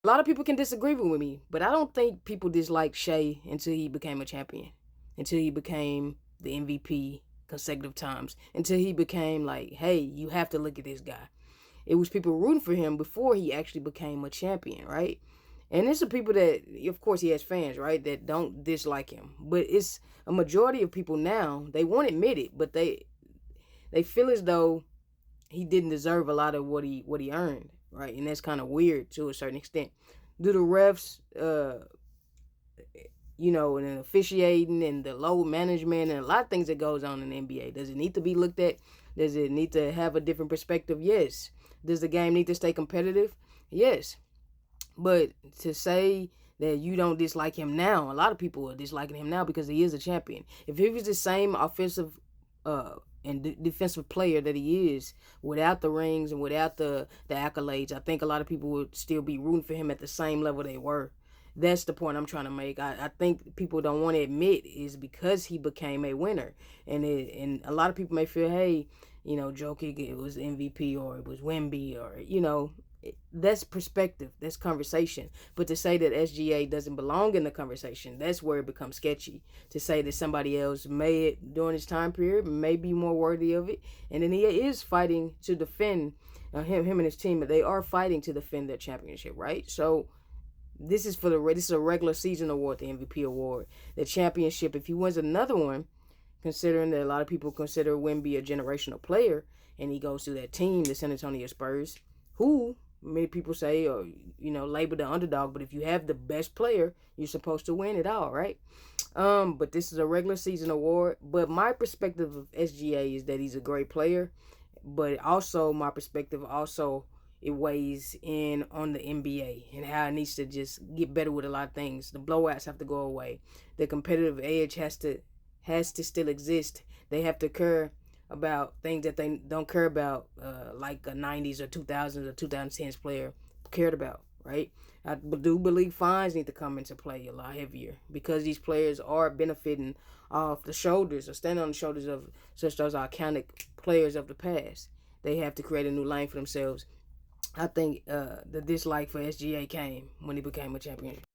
A lot of people can disagree with me, but I don't think people disliked Shea until he became a champion, until he became the MVP consecutive times, until he became like, hey, you have to look at this guy. It was people rooting for him before he actually became a champion, right? And there's some people that, of course, he has fans, right, that don't dislike him. But it's a majority of people now, they won't admit it, but they feel as though he didn't deserve a lot of what he earned, right? And that's kind of weird to a certain extent. Do the refs, and officiating and the load management and a lot of things that goes on in the NBA, does it need to be looked at? Does it need to have a different perspective? Yes. Does the game need to stay competitive? Yes. But to say that you don't dislike him now, a lot of people are disliking him now because he is a champion. If he was the same offensive and defensive player that he is without the rings and without the accolades, I think a lot of people would still be rooting for him at the same level they were. That's the point I'm trying to make. I think people don't want to admit is because he became a winner, and a lot of people may feel, hey, Jokic, it was MVP or it was Wemby or that's perspective, that's conversation. But to say that SGA doesn't belong in the conversation, that's where it becomes sketchy. To say that somebody else may during his time period may be more worthy of it, and then he is fighting to defend him and his team. They are fighting to defend their championship, right? So this is a regular season award, the MVP award, the championship. If he wins another one, considering that a lot of people consider Wemby a generational player, and he goes to that team, the San Antonio Spurs, who many people say or label the underdog. But if you have the best player, you're supposed to win it all, right? But this is a regular season award. But my perspective of SGA is that he's a great player, but also my perspective also it weighs in on the NBA and how it needs to just get better with a lot of things. The blowouts have to go away. The competitive edge has to still exist. They have to care about things that they don't care about, like a '90s or 2000s or 2010s player cared about, right? I do believe fines need to come into play a lot heavier because these players are benefiting off the shoulders or standing on the shoulders of such those iconic players of the past. They have to create a new lane for themselves. I think the dislike for SGA came when he became a champion.